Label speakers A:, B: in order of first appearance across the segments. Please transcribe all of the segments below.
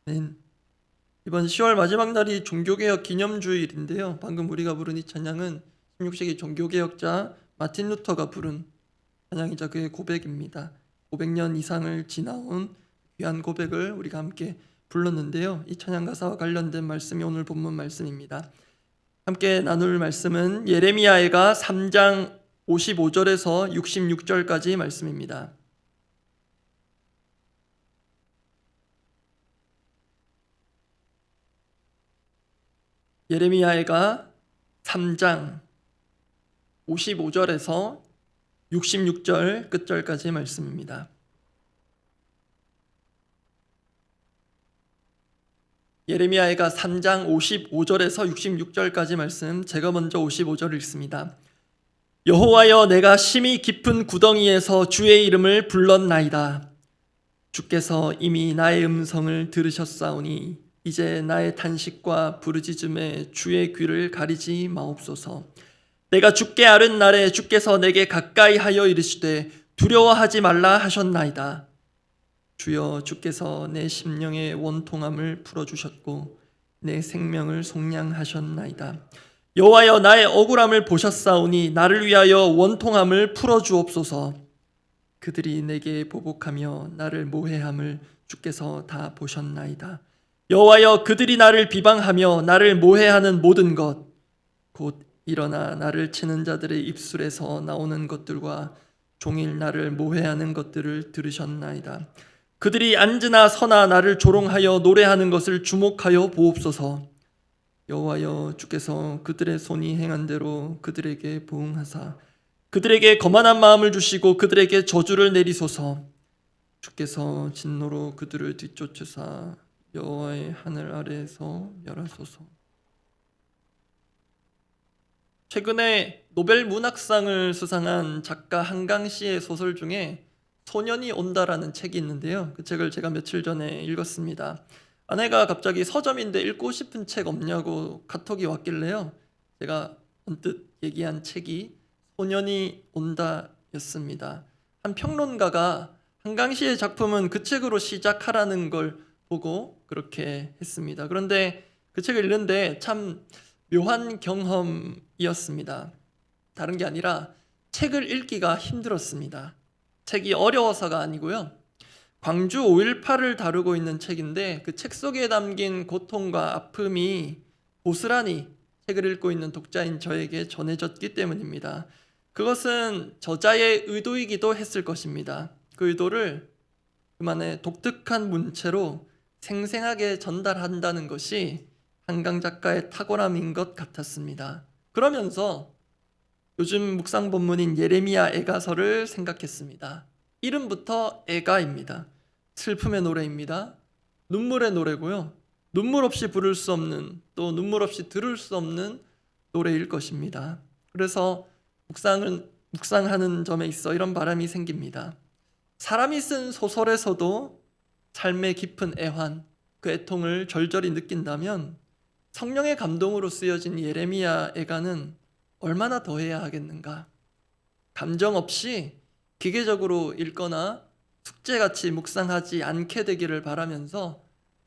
A: 네. 이번 10월 마지막 날이 종교개혁 기념주일인데요. 방금 우리가 부른 이 찬양은 16세기 종교개혁자 마틴 루터가 부른 찬양이자 그의 고백입니다. 500년 이상을 지나온 귀한 고백을 우리가 함께 불렀는데요. 이 찬양 가사와 관련된 말씀이 오늘 본문 말씀입니다. 함께 나눌 말씀은 예레미야가 3장 55절에서 66절까지 말씀입니다. 예레미야가 3장 55절에서 66절 끝절까지 말씀입니다. 예레미야가 3장 55절에서 66절까지 말씀, 제가 먼저 55절을 읽습니다. 여호와여, 내가 심히 깊은 구덩이에서 주의 이름을 불렀나이다. 주께서 이미 나의 음성을 들으셨사오니 이제 나의 탄식과 부르짖음에 주의 귀를 가리지 마옵소서. 내가 주께 아른 날에 주께서 내게 가까이 하여 이르시되 두려워하지 말라 하셨나이다. 주여, 주께서 내 심령의 원통함을 풀어주셨고 내 생명을 속량하셨나이다. 여호와여, 나의 억울함을 보셨사오니 나를 위하여 원통함을 풀어주옵소서. 그들이 내게 보복하며 나를 모해함을 주께서 다 보셨나이다. 여호와여, 그들이 나를 비방하며 나를 모해하는 모든 것, 곧 일어나 나를 치는 자들의 입술에서 나오는 것들과 종일 나를 모해하는 것들을 들으셨나이다. 그들이 앉으나 서나 나를 조롱하여 노래하는 것을 주목하여 보옵소서. 여호와여, 주께서 그들의 손이 행한 대로 그들에게 보응하사 그들에게 거만한 마음을 주시고 그들에게 저주를 내리소서. 주께서 진노로 그들을 뒤쫓으사 여호와의 하늘 아래에서 멸하소서. 최근에 노벨 문학상을 수상한 작가 한강 씨의 소설 중에 소년이 온다라는 책이 있는데요. 그 책을 제가 며칠 전에 읽었습니다. 아내가 갑자기 서점인데 읽고 싶은 책 없냐고 카톡이 왔길래요. 제가 언뜻 얘기한 책이 소년이 온다였습니다. 한 평론가가 한강 씨의 작품은 그 책으로 시작하라는 걸 보고 그렇게 했습니다. 그런데 그 책을 읽는데 참 묘한 경험이었습니다. 다른 게 아니라 책을 읽기가 힘들었습니다. 책이 어려워서가 아니고요. 광주 5.18을 다루고 있는 책인데 그 책 속에 담긴 고통과 아픔이 고스란히 책을 읽고 있는 독자인 저에게 전해졌기 때문입니다. 그것은 저자의 의도이기도 했을 것입니다. 그 의도를 그만의 독특한 문체로 생생하게 전달한다는 것이 한강 작가의 탁월함인 것 같았습니다. 그러면서 요즘 묵상 본문인 예레미야 애가서를 생각했습니다. 이름부터 애가입니다. 슬픔의 노래입니다. 눈물의 노래고요. 눈물 없이 부를 수 없는, 또 눈물 없이 들을 수 없는 노래일 것입니다. 그래서 묵상하는 점에 있어 이런 바람이 생깁니다. 사람이 쓴 소설에서도 삶의 깊은 애환, 그 애통을 절절히 느낀다면 성령의 감동으로 쓰여진 예레미야 애가는 얼마나 더해야 하겠는가. 감정 없이 기계적으로 읽거나 숙제같이 묵상하지 않게 되기를 바라면서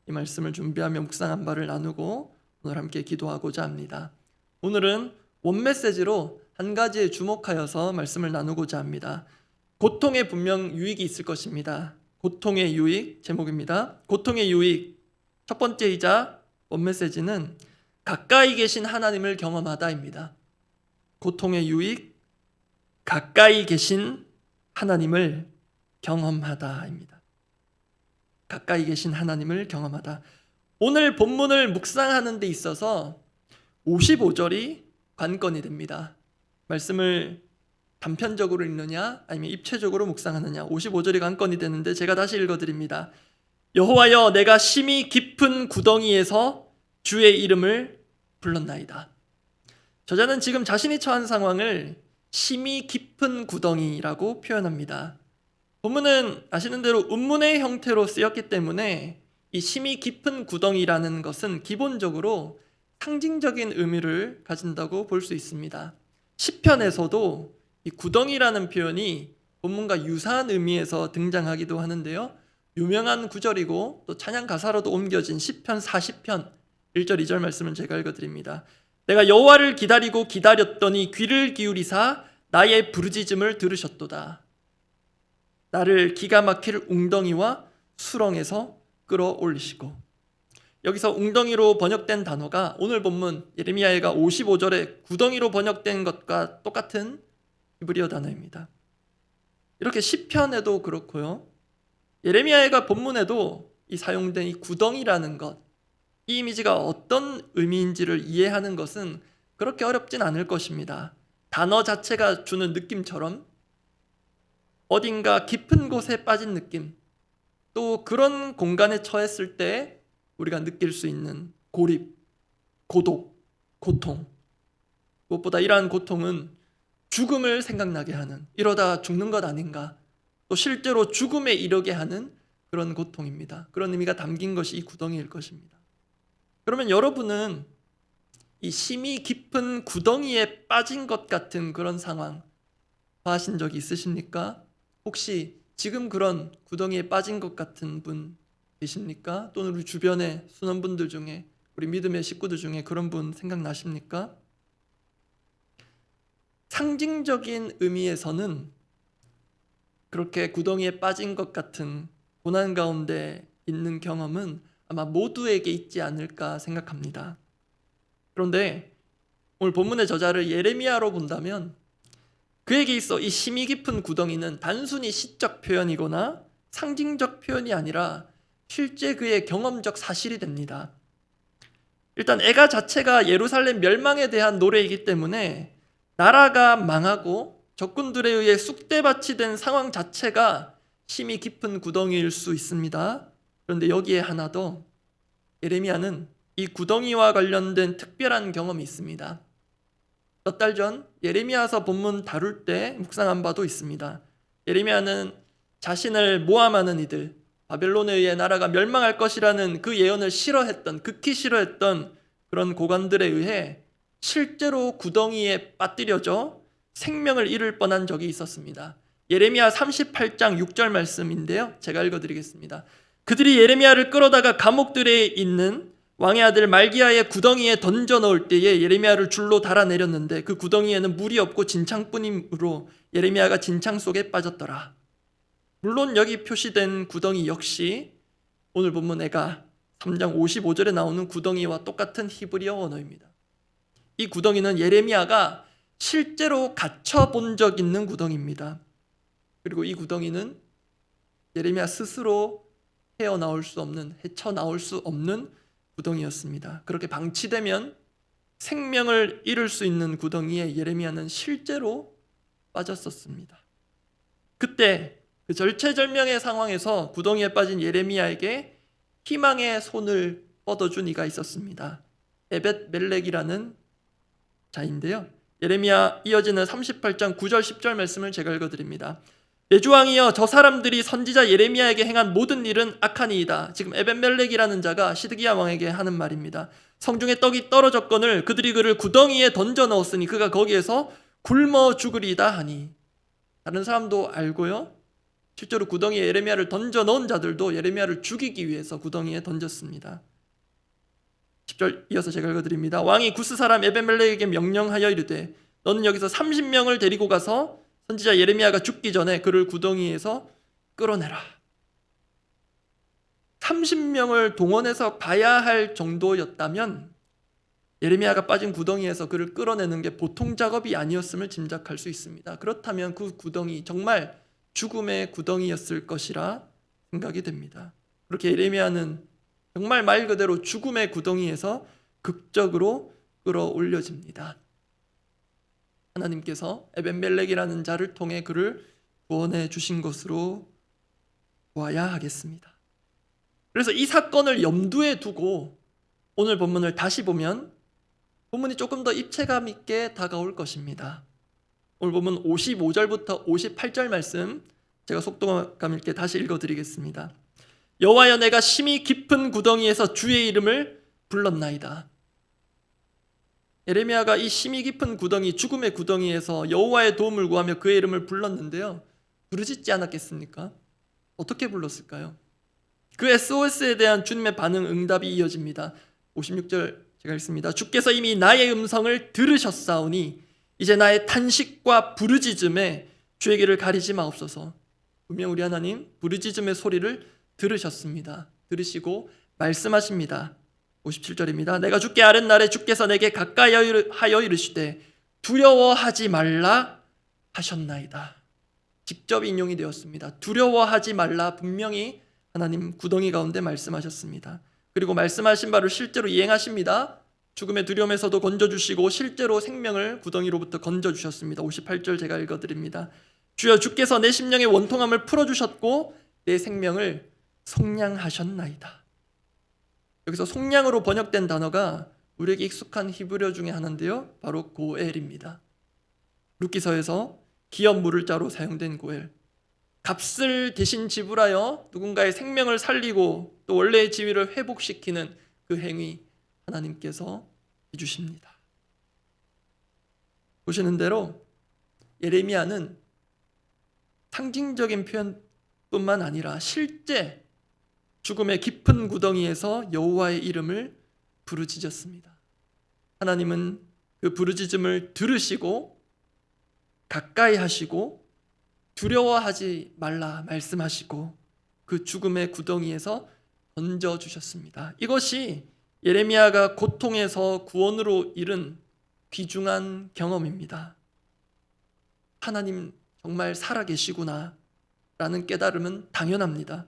A: 이 말씀을 준비하며 묵상한 바를 나누고 오늘 함께 기도하고자 합니다. 오늘은 원 메시지로 한 가지에 주목하여서 말씀을 나누고자 합니다. 고통에 분명 유익이 있을 것입니다. 고통의 유익 제목입니다. 고통의 유익 첫 번째이자 원 메시지는 가까이 계신 하나님을 경험하다입니다. 고통의 유익 가까이 계신 하나님을 경험하다입니다. 가까이 계신 하나님을 경험하다. 오늘 본문을 묵상하는 데 있어서 55절이 관건이 됩니다. 말씀을 단편적으로 읽느냐 아니면 입체적으로 묵상하느냐, 55절이 관건이 되는데 제가 다시 읽어드립니다. 여호와여, 내가 심히 깊은 구덩이에서 주의 이름을 불렀나이다. 저자는 지금 자신이 처한 상황을 심히 깊은 구덩이라고 표현합니다. 본문은 아시는 대로 음문의 형태로 쓰였기 때문에 이 심히 깊은 구덩이라는 것은 기본적으로 상징적인 의미를 가진다고 볼 수 있습니다. 시편에서도 이 구덩이라는 표현이 본문과 유사한 의미에서 등장하기도 하는데요. 유명한 구절이고 또 찬양 가사로도 옮겨진 시편 40편 1절 2절 말씀을 제가 읽어드립니다. 내가 여호와를 기다리고 기다렸더니 귀를 기울이사 나의 부르짖음을 들으셨도다. 나를 기가 막힐 웅덩이와 수렁에서 끌어올리시고. 여기서 웅덩이로 번역된 단어가 오늘 본문 예레미야가 55절에 구덩이로 번역된 것과 똑같은 히브리어 단어입니다. 이렇게 시편에도 그렇고요. 예레미야가 본문에도 이 사용된 이 구덩이라는 것, 이 이미지가 어떤 의미인지를 이해하는 것은 그렇게 어렵진 않을 것입니다. 단어 자체가 주는 느낌처럼 어딘가 깊은 곳에 빠진 느낌, 또 그런 공간에 처했을 때 우리가 느낄 수 있는 고립, 고독, 고통. 무엇보다 이러한 고통은 죽음을 생각나게 하는, 이러다 죽는 것 아닌가, 또 실제로 죽음에 이르게 하는 그런 고통입니다. 그런 의미가 담긴 것이 이 구덩이일 것입니다. 그러면 여러분은 이 심히 깊은 구덩이에 빠진 것 같은 그런 상황 봐하신 적이 있으십니까? 혹시 지금 그런 구덩이에 빠진 것 같은 분 계십니까? 또는 우리 주변의 순원분들 중에, 우리 믿음의 식구들 중에 그런 분 생각나십니까? 상징적인 의미에서는 그렇게 구덩이에 빠진 것 같은 고난 가운데 있는 경험은 아마 모두에게 있지 않을까 생각합니다. 그런데 오늘 본문의 저자를 예레미야로 본다면 그에게 있어 이 심히 깊은 구덩이는 단순히 시적 표현이거나 상징적 표현이 아니라 실제 그의 경험적 사실이 됩니다. 일단 애가 자체가 예루살렘 멸망에 대한 노래이기 때문에 나라가 망하고 적군들에 의해 쑥대밭이 된 상황 자체가 심히 깊은 구덩이일 수 있습니다. 그런데 여기에 하나 더, 예레미야는 이 구덩이와 관련된 특별한 경험이 있습니다. 몇 달 전 예레미야서 본문 다룰 때 묵상한 바도 있습니다. 예레미야는 자신을 모함하는 이들, 바벨론에 의해 나라가 멸망할 것이라는 그 예언을 싫어했던, 극히 싫어했던 그런 고관들에 의해 실제로 구덩이에 빠뜨려져 생명을 잃을 뻔한 적이 있었습니다. 예레미야 38장 6절 말씀인데요, 제가 읽어드리겠습니다. 그들이 예레미야를 끌어다가 감옥들에 있는 왕의 아들 말기야의 구덩이에 던져 넣을 때에 예레미야를 줄로 달아내렸는데 그 구덩이에는 물이 없고 진창뿐이므로 예레미야가 진창 속에 빠졌더라. 물론 여기 표시된 구덩이 역시 오늘 본문 애가 3장 55절에 나오는 구덩이와 똑같은 히브리어 언어입니다. 이 구덩이는 예레미야가 실제로 갇혀 본 적 있는 구덩이입니다. 그리고 이 구덩이는 예레미야 스스로 헤어나올 수 없는, 헤쳐나올 수 없는 구덩이였습니다. 그렇게 방치되면 생명을 잃을 수 있는 구덩이에 예레미야는 실제로 빠졌었습니다. 그때 그 절체절명의 상황에서 구덩이에 빠진 예레미야에게 희망의 손을 뻗어준 이가 있었습니다. 에벳 멜렉이라는 자인데요, 예레미야 이어지는 38장 9절 10절 말씀을 제가 읽어드립니다. 내 주왕이여, 저 사람들이 선지자 예레미야에게 행한 모든 일은 악하니이다. 지금 에벳멜렉이라는 자가 시드기야 왕에게 하는 말입니다. 성중에 떡이 떨어졌거늘 그들이 그를 구덩이에 던져 넣었으니 그가 거기에서 굶어 죽으리다 하니. 다른 사람도 알고요, 실제로 구덩이에 예레미야를 던져 넣은 자들도 예레미야를 죽이기 위해서 구덩이에 던졌습니다. 10절 이어서 제가 읽어드립니다. 왕이 구스 사람 에벳멜렉에게 명령하여 이르되 너는 여기서 30명을 데리고 가서 선지자 예레미야가 죽기 전에 그를 구덩이에서 끌어내라. 30명을 동원해서 가야 할 정도였다면 예레미야가 빠진 구덩이에서 그를 끌어내는 게 보통 작업이 아니었음을 짐작할 수 있습니다. 그렇다면 그 구덩이 정말 죽음의 구덩이였을 것이라 생각이 됩니다. 그렇게 예레미야는 정말 말 그대로 죽음의 구덩이에서 극적으로 끌어올려집니다. 하나님께서 에벳멜렉이라는 자를 통해 그를 구원해 주신 것으로 보아야 하겠습니다. 그래서 이 사건을 염두에 두고 오늘 본문을 다시 보면 본문이 조금 더 입체감 있게 다가올 것입니다. 오늘 본문 55절부터 58절 말씀 제가 속도감 있게 다시 읽어드리겠습니다. 여호와여, 내가 심히 깊은 구덩이에서 주의 이름을 불렀나이다. 예레미야가 이 심히 깊은 구덩이, 죽음의 구덩이에서 여호와의 도움을 구하며 그의 이름을 불렀는데요, 부르짖지 않았겠습니까? 어떻게 불렀을까요? 그 SOS에 대한 주님의 반응 응답이 이어집니다. 56절 제가 읽습니다. 주께서 이미 나의 음성을 들으셨사오니 이제 나의 탄식과 부르짖음에 주의 귀를 가리지 마옵소서. 분명 우리 하나님 부르짖음의 소리를 들으셨습니다. 들으시고 말씀하십니다. 57절입니다. 내가 주께 아뢰는 날에 주께서 내게 가까이 하여 이르시되 두려워하지 말라 하셨나이다. 직접 인용이 되었습니다. 두려워하지 말라 분명히 하나님 구덩이 가운데 말씀하셨습니다. 그리고 말씀하신 바를 실제로 이행하십니다. 죽음의 두려움에서도 건져주시고 실제로 생명을 구덩이로부터 건져주셨습니다. 58절 제가 읽어드립니다. 주여 주께서 내 심령의 원통함을 풀어주셨고 내 생명을 속량하셨나이다. 여기서 속량으로 번역된 단어가 우리에게 익숙한 히브리어 중에 하나인데요, 바로 고엘입니다. 룻기서에서 기업 물을 자로 사용된 고엘. 값을 대신 지불하여 누군가의 생명을 살리고 또 원래의 지위를 회복시키는 그 행위 하나님께서 해주십니다. 보시는 대로 예레미야는 상징적인 표현뿐만 아니라 실제 죽음의 깊은 구덩이에서 여호와의 이름을 부르짖었습니다. 하나님은 그 부르짖음을 들으시고 가까이 하시고 두려워하지 말라 말씀하시고 그 죽음의 구덩이에서 건져주셨습니다. 이것이 예레미야가 고통에서 구원으로 이른 귀중한 경험입니다. 하나님 정말 살아계시구나 라는 깨달음은 당연합니다.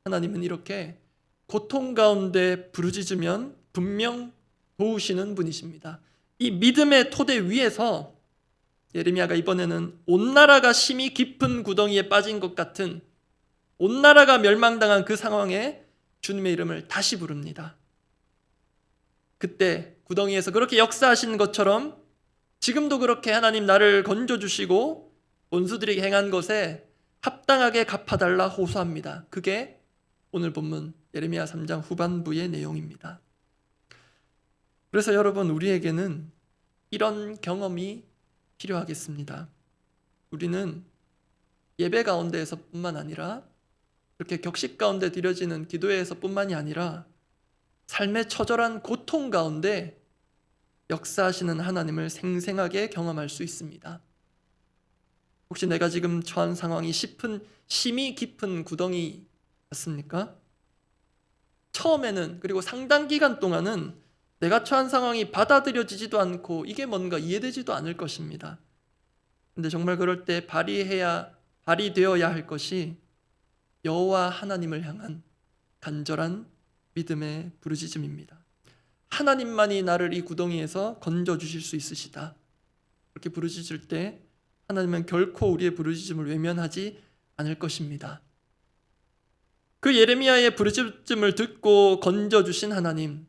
A: 하나님은 이렇게 고통 가운데 부르짖으면 분명 도우시는 분이십니다. 이 믿음의 토대 위에서 예레미야가 이번에는 온 나라가 심히 깊은 구덩이에 빠진 것 같은 온 나라가 멸망당한 그 상황에 주님의 이름을 다시 부릅니다. 그때 구덩이에서 그렇게 역사하신 것처럼 지금도 그렇게 하나님 나를 건져주시고 원수들에게 행한 것에 합당하게 갚아달라 호소합니다. 그게 오늘 본문 예레미야 3장 후반부의 내용입니다. 그래서 여러분, 우리에게는 이런 경험이 필요하겠습니다. 우리는 예배 가운데에서 뿐만 아니라 이렇게 격식 가운데 드려지는 기도회에서 뿐만이 아니라 삶의 처절한 고통 가운데 역사하시는 하나님을 생생하게 경험할 수 있습니다. 혹시 내가 지금 처한 상황이 심히 깊은 구덩이 같습니까? 처음에는, 그리고 상당 기간 동안은 내가 처한 상황이 받아들여지지도 않고 이게 뭔가 이해되지도 않을 것입니다. 근데 정말 그럴 때 발휘되어야 할 것이 여호와 하나님을 향한 간절한 믿음의 부르짖음입니다. 하나님만이 나를 이 구덩이에서 건져주실 수 있으시다. 그렇게 부르짖을 때 하나님은 결코 우리의 부르짖음을 외면하지 않을 것입니다. 그 예레미야의 부르짖음을 듣고 건져주신 하나님,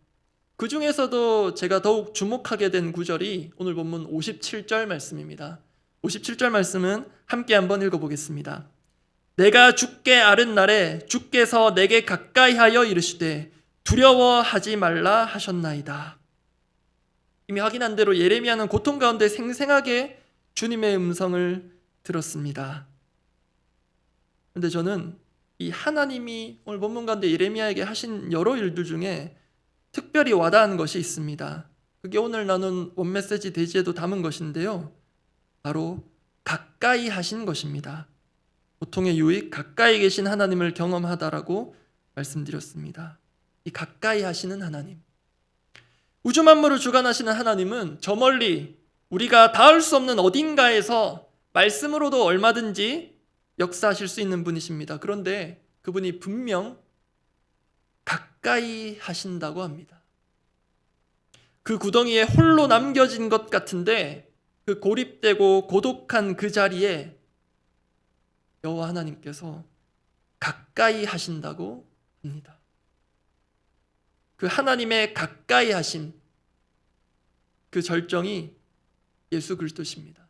A: 그 중에서도 제가 더욱 주목하게 된 구절이 오늘 본문 57절 말씀입니다. 57절 말씀은 함께 한번 읽어보겠습니다. 내가 주께 아른 날에 주께서 내게 가까이 하여 이르시되 두려워하지 말라 하셨나이다. 이미 확인한 대로 예레미야는 고통 가운데 생생하게 주님의 음성을 들었습니다. 그런데 저는 이 하나님이 오늘 본문 가운데 예레미야에게 하신 여러 일들 중에 특별히 와닿은 것이 있습니다. 그게 오늘 나눈 원메시지 대지에도 담은 것인데요, 바로 가까이 하신 것입니다. 고통의 유익, 가까이 계신 하나님을 경험하다라고 말씀드렸습니다. 이 가까이 하시는 하나님, 우주 만물을 주관하시는 하나님은 저 멀리 우리가 닿을 수 없는 어딘가에서 말씀으로도 얼마든지 역사하실 수 있는 분이십니다. 그런데 그분이 분명 가까이 하신다고 합니다. 그 구덩이에 홀로 남겨진 것 같은데 그 고립되고 고독한 그 자리에 여호와 하나님께서 가까이 하신다고 합니다. 그 하나님의 가까이 하심, 그 절정이 예수 그리스도십니다.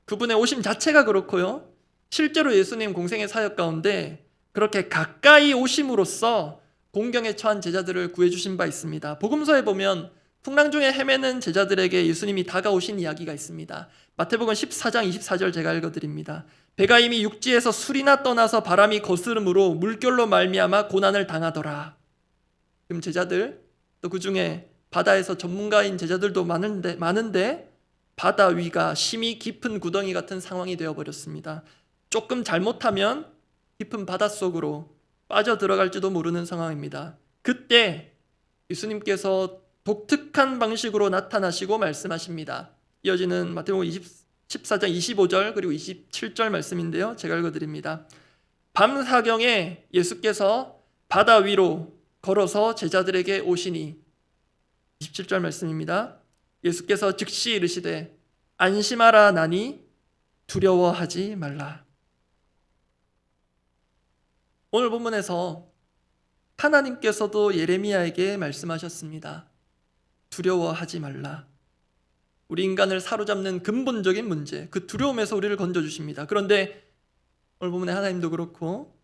A: 그분의 오심 자체가 그렇고요, 실제로 예수님 공생의 사역 가운데 그렇게 가까이 오심으로써 공경에 처한 제자들을 구해주신 바 있습니다. 복음서에 보면 풍랑 중에 헤매는 제자들에게 예수님이 다가오신 이야기가 있습니다. 마태복음 14장 24절 제가 읽어드립니다. 배가 이미 육지에서 술이나 떠나서 바람이 거스름으로 물결로 말미암아 고난을 당하더라. 지금 제자들, 또 그 중에 바다에서 전문가인 제자들도 많은데 바다 위가 심히 깊은 구덩이 같은 상황이 되어버렸습니다. 조금 잘못하면 깊은 바닷속으로 빠져 들어갈지도 모르는 상황입니다. 그때 예수님께서 독특한 방식으로 나타나시고 말씀하십니다. 이어지는 마태복음 14장 25절 그리고 27절 말씀인데요. 제가 읽어드립니다. 밤 사경에 예수께서 바다 위로 걸어서 제자들에게 오시니 27절 말씀입니다. 예수께서 즉시 이르시되 안심하라 나니 두려워하지 말라. 오늘 본문에서 하나님께서도 예레미야에게 말씀하셨습니다. 두려워하지 말라. 우리 인간을 사로잡는 근본적인 문제, 그 두려움에서 우리를 건져주십니다. 그런데 오늘 본문에 하나님도 그렇고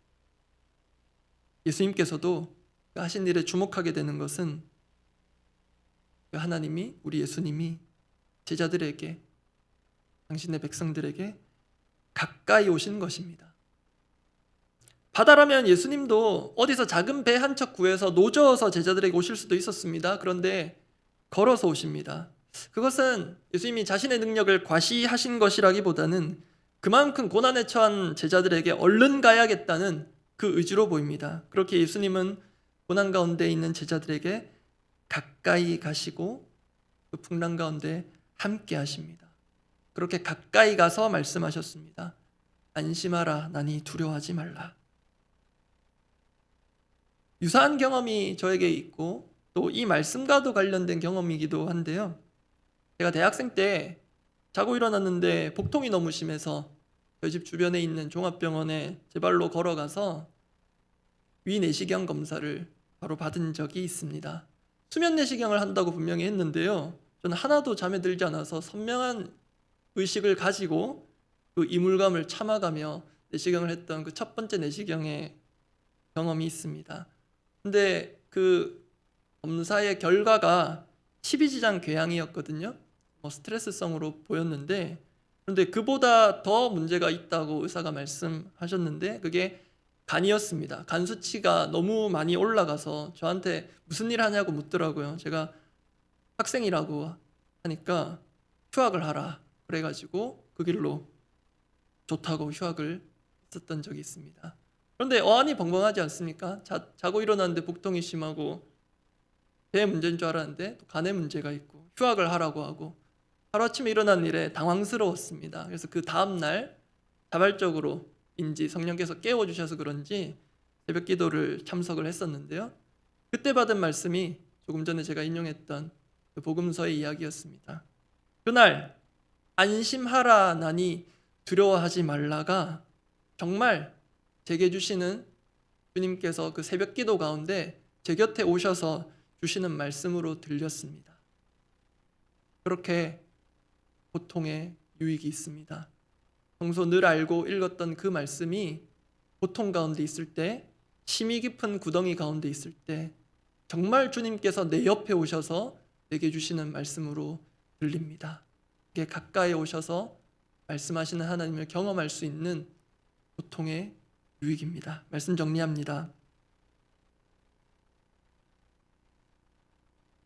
A: 예수님께서도 하신 일에 주목하게 되는 것은 하나님이, 우리 예수님이 제자들에게, 당신의 백성들에게 가까이 오신 것입니다. 바다라면 예수님도 어디서 작은 배 한 척 구해서 노저어서 제자들에게 오실 수도 있었습니다. 그런데 걸어서 오십니다. 그것은 예수님이 자신의 능력을 과시하신 것이라기보다는 그만큼 고난에 처한 제자들에게 얼른 가야겠다는 그 의지로 보입니다. 그렇게 예수님은 고난 가운데 있는 제자들에게 가까이 가시고 그 풍랑 가운데 함께 하십니다. 그렇게 가까이 가서 말씀하셨습니다. 안심하라 나니 두려워하지 말라. 유사한 경험이 저에게 있고 또 이 말씀과도 관련된 경험이기도 한데요. 제가 대학생 때 자고 일어났는데 복통이 너무 심해서 저희 집 주변에 있는 종합병원에 제 발로 걸어가서 위 내시경 검사를 바로 받은 적이 있습니다. 수면 내시경을 한다고 분명히 했는데요. 저는 하나도 잠에 들지 않아서 선명한 의식을 가지고 그 이물감을 참아가며 내시경을 했던 그 첫 번째 내시경의 경험이 있습니다. 근데 그 검사의 결과가 십이지장 궤양이었거든요. 스트레스성으로 보였는데, 그런데 그보다 더 문제가 있다고 의사가 말씀하셨는데 그게 간이었습니다. 간 수치가 너무 많이 올라가서 저한테 무슨 일 하냐고 묻더라고요. 제가 학생이라고 하니까 휴학을 하라 그래가지고 그 길로 좋다고 휴학을 했었던 적이 있습니다. 그런데 어안이 벙벙하지 않습니까? 자고 일어났는데 복통이 심하고 배 문제인 줄 알았는데 또 간에 문제가 있고 휴학을 하라고 하고 하루아침에 일어난 일에 당황스러웠습니다. 그래서 그 다음날 자발적으로인지 성령께서 깨워주셔서 그런지 새벽 기도를 참석을 했었는데요. 그때 받은 말씀이 조금 전에 제가 인용했던 그 복음서의 이야기였습니다. 그날 안심하라 나니 두려워하지 말라가 정말 제게 주시는 주님께서 그 새벽 기도 가운데 제 곁에 오셔서 주시는 말씀으로 들렸습니다. 그렇게 고통에 유익이 있습니다. 평소 늘 알고 읽었던 그 말씀이 고통 가운데 있을 때, 심히 깊은 구덩이 가운데 있을 때 정말 주님께서 내 옆에 오셔서 내게 주시는 말씀으로 들립니다. 이게 가까이 오셔서 말씀하시는 하나님을 경험할 수 있는 고통의 유익입니다. 말씀 정리합니다.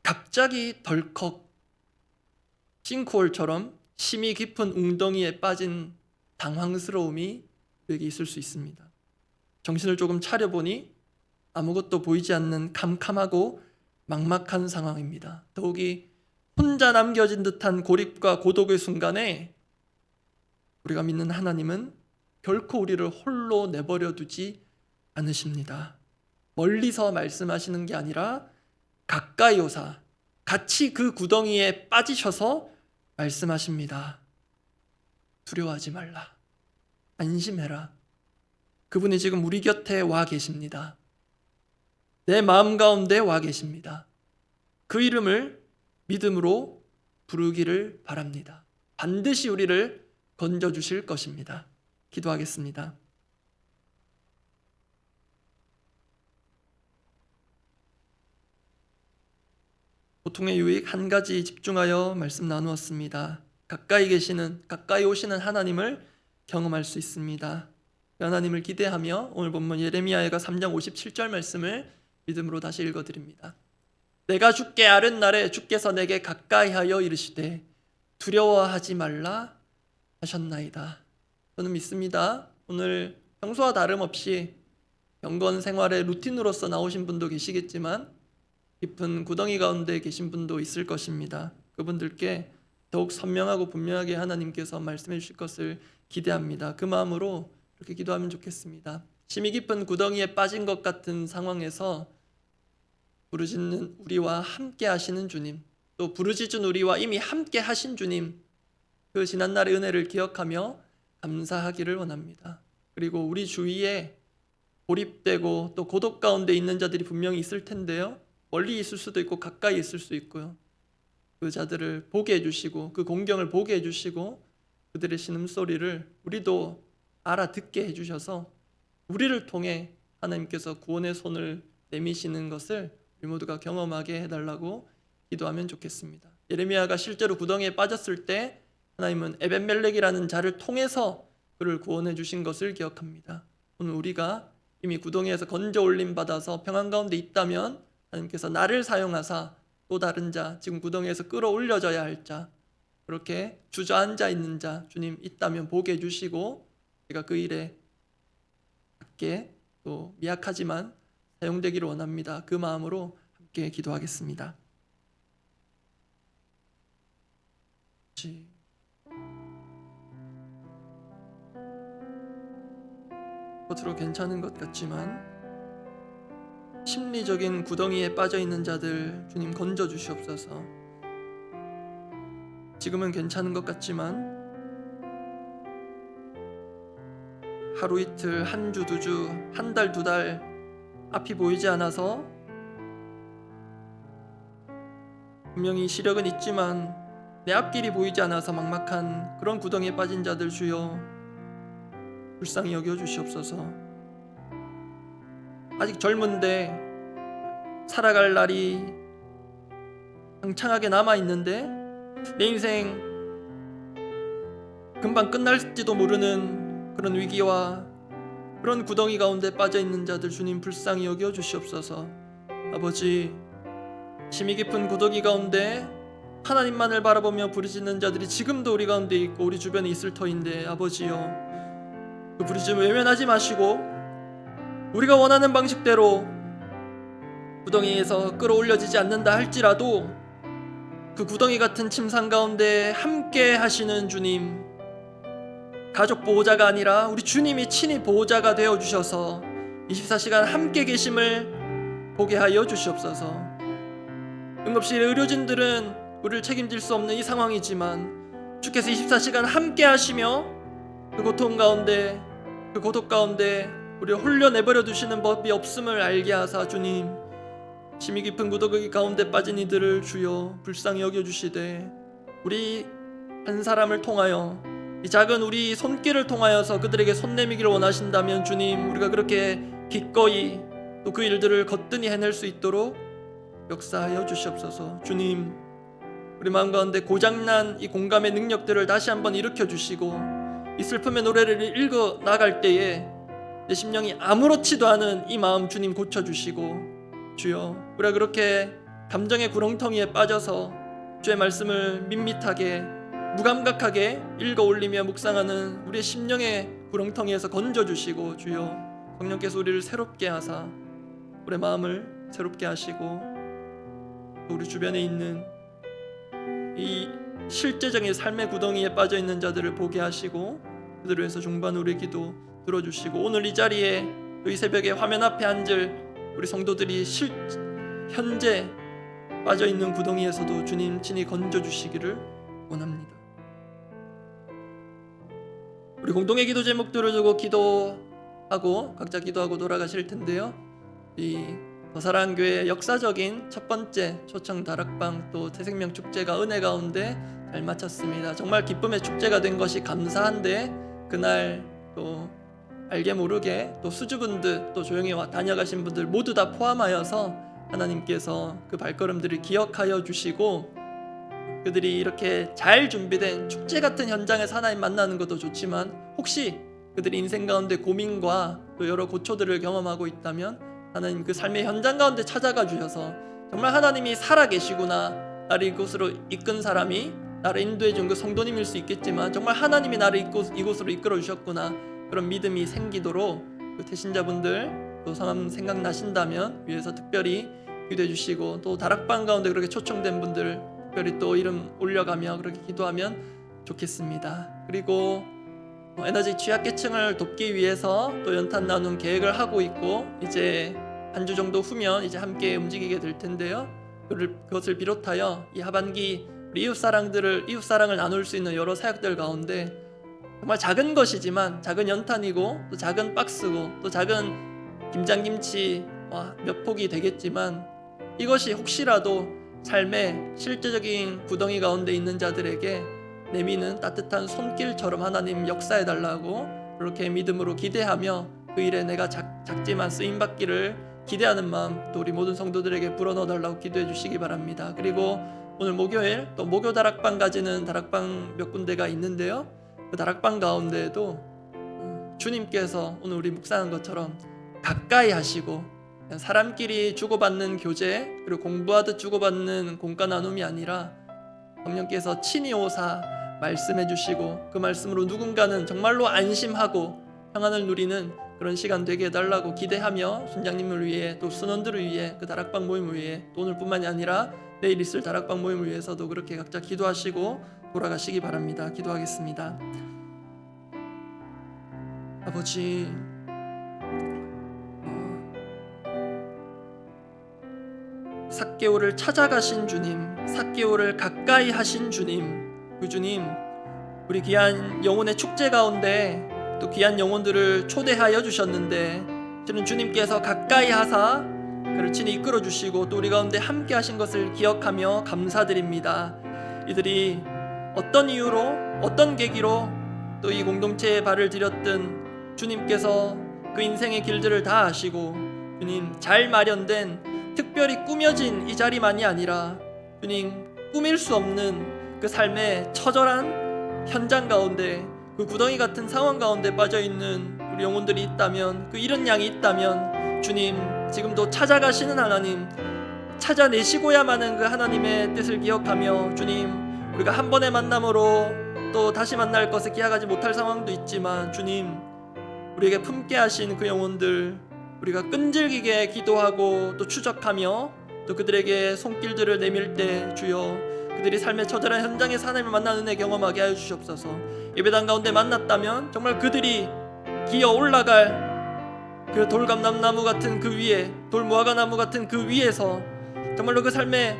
A: 갑자기 덜컥 싱크홀처럼 심히 깊은 웅덩이에 빠진 당황스러움이 우리에게 있을 수 있습니다. 정신을 조금 차려보니 아무것도 보이지 않는 캄캄하고 막막한 상황입니다. 더욱이 혼자 남겨진 듯한 고립과 고독의 순간에 우리가 믿는 하나님은 결코 우리를 홀로 내버려 두지 않으십니다. 멀리서 말씀하시는 게 아니라 가까이 오사 같이 그 구덩이에 빠지셔서 말씀하십니다. 두려워하지 말라. 안심해라. 그분이 지금 우리 곁에 와 계십니다. 내 마음 가운데 와 계십니다. 그 이름을 믿음으로 부르기를 바랍니다. 반드시 우리를 건져주실 것입니다. 기도하겠습니다. 고통의 유익 한 가지 집중하여 말씀 나누었습니다. 가까이 오시는 하나님을 경험할 수 있습니다. 하나님을 기대하며 오늘 본문 예레미야가 3장 57절 말씀을 믿음으로 다시 읽어드립니다. 내가 주께 아른 날에 주께서 내게 가까이하여 이르시되 두려워하지 말라 하셨나이다. 저는 믿습니다. 오늘 평소와 다름없이 경건 생활의 루틴으로서 나오신 분도 계시겠지만 깊은 구덩이 가운데 계신 분도 있을 것입니다. 그분들께 더욱 선명하고 분명하게 하나님께서 말씀해 주실 것을 기대합니다. 그 마음으로 이렇게 기도하면 좋겠습니다. 심히 깊은 구덩이에 빠진 것 같은 상황에서 부르짖는 우리와 함께 하시는 주님, 또 부르짖은 우리와 이미 함께 하신 주님, 그 지난날의 은혜를 기억하며 감사하기를 원합니다. 그리고 우리 주위에 고립되고 또 고독 가운데 있는 자들이 분명히 있을 텐데요, 멀리 있을 수도 있고 가까이 있을 수 있고요, 그 자들을 보게 해주시고 그 공경을 보게 해주시고 그들의 신음소리를 우리도 알아듣게 해주셔서 우리를 통해 하나님께서 구원의 손을 내미시는 것을 우리 모두가 경험하게 해달라고 기도하면 좋겠습니다. 예레미야가 실제로 구덩이에 빠졌을 때 하나님은 에벤멜렉이라는 자를 통해서 그를 구원해 주신 것을 기억합니다. 오늘 우리가 이미 구덩이에서 건져 올림 받아서 평안 가운데 있다면 하나님께서 나를 사용하사 또 다른 자, 지금 구덩이에서 끌어올려져야 할 자, 그렇게 주저앉아 있는 자 주님 있다면 보게 해주시고 제가 그 일에 함께 또 미약하지만 사용되기를 원합니다. 그 마음으로 함께 기도하겠습니다. 겉으로 괜찮은 것 같지만 심리적인 구덩이에 빠져 있는 자들 주님 건져 주시옵소서. 지금은 괜찮은 것 같지만 하루 이틀, 한 주, 두 주, 한 달, 두 달 앞이 보이지 않아서 분명히 시력은 있지만 내 앞길이 보이지 않아서 막막한 그런 구덩이에 빠진 자들 주여 불쌍히 여겨 주시옵소서. 아직 젊은데 살아갈 날이 창창하게 남아있는데 내 인생 금방 끝날지도 모르는 그런 위기와 그런 구덩이 가운데 빠져있는 자들 주님 불쌍히 여겨 주시옵소서. 아버지, 심히 깊은 구덩이 가운데 하나님만을 바라보며 부르짖는 자들이 지금도 우리 가운데 있고 우리 주변에 있을 터인데 아버지여, 그 부르짖음 외면하지 마시고 우리가 원하는 방식대로 구덩이에서 끌어올려지지 않는다 할지라도 그 구덩이 같은 침상 가운데 함께 하시는 주님, 가족 보호자가 아니라 우리 주님이 친히 보호자가 되어주셔서 24시간 함께 계심을 보게 하여 주시옵소서. 응급실 의료진들은 우리를 책임질 수 없는 이 상황이지만 주께서 24시간 함께 하시며 그 고통 가운데, 그 고독 가운데 우리를 홀려 내버려 두시는 법이 없음을 알게 하사 주님, 심히 깊은 구덩이 가운데 빠진 이들을 주여 불쌍히 여겨주시되 우리 한 사람을 통하여, 이 작은 우리 손길을 통하여서 그들에게 손 내미기를 원하신다면 주님, 우리가 그렇게 기꺼이 또 그 일들을 거뜬히 해낼 수 있도록 역사하여 주시옵소서. 주님, 우리 마음 가운데 고장난 이 공감의 능력들을 다시 한번 일으켜 주시고 이 슬픔의 노래를 읽어 나갈 때에 내 심령이 아무렇지도 않은 이 마음 주님 고쳐주시고, 주여 우리가 그렇게 감정의 구렁텅이에 빠져서 주의 말씀을 밋밋하게 무감각하게 읽어 올리며 묵상하는 우리의 심령의 구렁텅이에서 건져주시고, 주여 성령께서 우리를 새롭게 하사 우리의 마음을 새롭게 하시고 또 우리 주변에 있는 이 실제적인 삶의 구덩이에 빠져있는 자들을 보게 하시고 그들을 위해서 중보하는 우리의 기도 들어주시고, 오늘 이 자리에 또 이 새벽에 화면 앞에 앉을 우리 성도들이 현재 빠져있는 구덩이에서도 주님 친히 건져주시기를 원합니다. 우리 공동의 기도 제목들을 두고 기도하고 각자 기도하고 돌아가실 텐데요, 이 더사랑교회 역사적인 첫 번째 초청 다락방 또 새생명 축제가 은혜 가운데 잘 마쳤습니다. 정말 기쁨의 축제가 된 것이 감사한데, 그날 또 알게 모르게 또 수주분들 또 조용히 다녀가신 분들 모두 다 포함하여서 하나님께서 그 발걸음들을 기억하여 주시고 그들이 이렇게 잘 준비된 축제 같은 현장에서 하나님 만나는 것도 좋지만 혹시 그들이 인생 가운데 고민과 또 여러 고초들을 경험하고 있다면 하나님 그 삶의 현장 가운데 찾아가 주셔서 정말 하나님이 살아계시구나, 나를 이곳으로 이끈 사람이 나를 인도해 준 그 성도님일 수 있겠지만 정말 하나님이 나를 이곳으로 이끌어 주셨구나, 그런 믿음이 생기도록 그 태신자분들 또 성함 생각나신다면 위에서 특별히 기도해 주시고, 또 다락방 가운데 그렇게 초청된 분들 특별히 또 이름 올려가며 그렇게 기도하면 좋겠습니다. 그리고 에너지 취약계층을 돕기 위해서 또 연탄 나눔 계획을 하고 있고, 이제 한 주 정도 후면 이제 함께 움직이게 될 텐데요. 그것을 비롯하여 이 하반기 우리 이웃사랑을 나눌 수 있는 여러 사역들 가운데 정말 작은 것이지만 작은 연탄이고 또 작은 박스고 또 작은 김장김치 몇 폭이 되겠지만 이것이 혹시라도 삶의 실제적인 구덩이 가운데 있는 자들에게 내미는 따뜻한 손길처럼 하나님 역사해달라고 그렇게 믿음으로 기대하며 그 일에 내가 작지만 쓰임받기를 기대하는 마음 또 우리 모든 성도들에게 불어넣어달라고 기도해 주시기 바랍니다. 그리고 오늘 목요일 또 목요 다락방 가지는 다락방 몇 군데가 있는데요. 그 다락방 가운데에도 주님께서 오늘 우리 묵상한 것처럼 가까이 하시고 사람끼리 주고받는 교제 그리고 공부하듯 주고받는 공과 나눔이 아니라 성령께서 친히 오사 말씀해 주시고 그 말씀으로 누군가는 정말로 안심하고 평안을 누리는 그런 시간 되게 해달라고 기대하며 순장님을 위해 또 순원들을 위해 그 다락방 모임을 위해 또 오늘뿐만이 아니라 내일 있을 다락방 모임을 위해서도 그렇게 각자 기도하시고 돌아가시기 바랍니다. 기도하겠습니다. 아버지, 삭개오를 찾아가신 주님, 삭개오를 가까이 하신 주님, 그 주님, 우리 귀한 영혼의 축제 가운데 또 귀한 영혼들을 초대하여 주셨는데 저는 주님께서 가까이 하사 그를 친히 이끌어 주시고 또 우리 가운데 함께 하신 것을 기억하며 감사드립니다. 이들이 어떤 이유로 어떤 계기로 또 이 공동체에 발을 들였든 주님께서 그 인생의 길들을 다 아시고 주님 잘 마련된 특별히 꾸며진 이 자리만이 아니라 주님 꾸밀 수 없는 그 삶의 처절한 현장 가운데 그 구덩이 같은 상황 가운데 빠져있는 우리 영혼들이 있다면, 그 잃은 양이 있다면 주님 지금도 찾아가시는 하나님, 찾아내시고야만은 그 하나님의 뜻을 기억하며 주님 우리가 한 번의 만남으로 또 다시 만날 것을 기약하지 못할 상황도 있지만 주님 우리에게 품게 하신 그 영혼들 우리가 끈질기게 기도하고 또 추적하며 또 그들에게 손길들을 내밀 때 주여 그들이 삶의 처절한 현장에서 하나님을 만나는 은혜 경험하게 하여 주시옵소서. 예배당 가운데 만났다면 정말 그들이 기어 올라갈 그 돌감람나무 같은 그 위에, 돌무화과나무 같은 그 위에서 정말로 그 삶의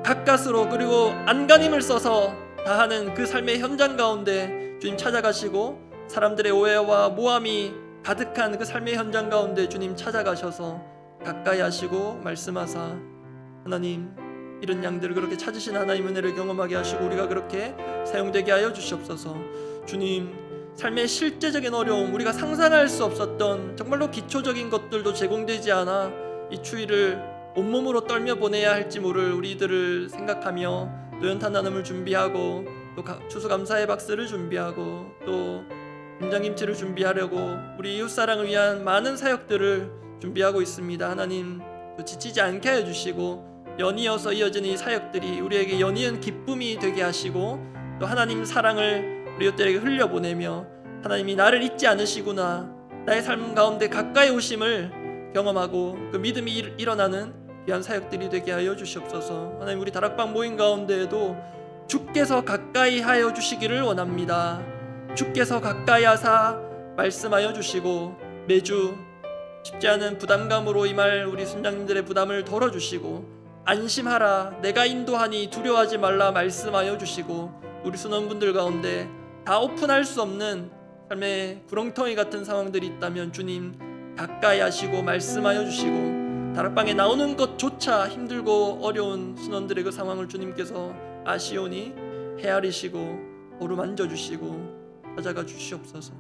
A: 가까스로 그리고 안간힘을 써서 다하는 그 삶의 현장 가운데 주님 찾아가시고 사람들의 오해와 모함이 가득한 그 삶의 현장 가운데 주님 찾아가셔서 가까이 하시고 말씀하사 하나님 이런 양들을 그렇게 찾으신 하나님 은혜를 경험하게 하시고 우리가 그렇게 사용되게 하여 주시옵소서. 주님 삶의 실제적인 어려움, 우리가 상상할 수 없었던 정말로 기초적인 것들도 제공되지 않아 이 추위를 온몸으로 떨며 보내야 할지 모를 우리들을 생각하며 또 연탄 나눔을 준비하고 또 추수감사의 박스를 준비하고 또 김장김치를 준비하려고 우리 이웃사랑을 위한 많은 사역들을 준비하고 있습니다. 하나님 또 지치지 않게 하여 주시고 연이어서 이어지는 이 사역들이 우리에게 연이은 기쁨이 되게 하시고 또 하나님 사랑을 우리 이웃들에게 흘려보내며 하나님이 나를 잊지 않으시구나, 나의 삶 가운데 가까이 오심을 경험하고 그 믿음이 일어나는 귀한 사역들이 되게 하여 주시옵소서. 하나님 우리 다락방 모임 가운데에도 주께서 가까이 하여 주시기를 원합니다. 주께서 가까이 하사 말씀하여 주시고 매주 쉽지 않은 부담감으로 임할 우리 순장님들의 부담을 덜어주시고 안심하라 내가 인도하니 두려워하지 말라 말씀하여 주시고 우리 순원분들 가운데 다 오픈할 수 없는 삶의 구렁텅이 같은 상황들이 있다면 주님 가까이 하시고 말씀하여 주시고 다락방에 나오는 것조차 힘들고 어려운 순원들의 그 상황을 주님께서 아시오니 헤아리시고 어루만져 주시고 찾아가 주시옵소서.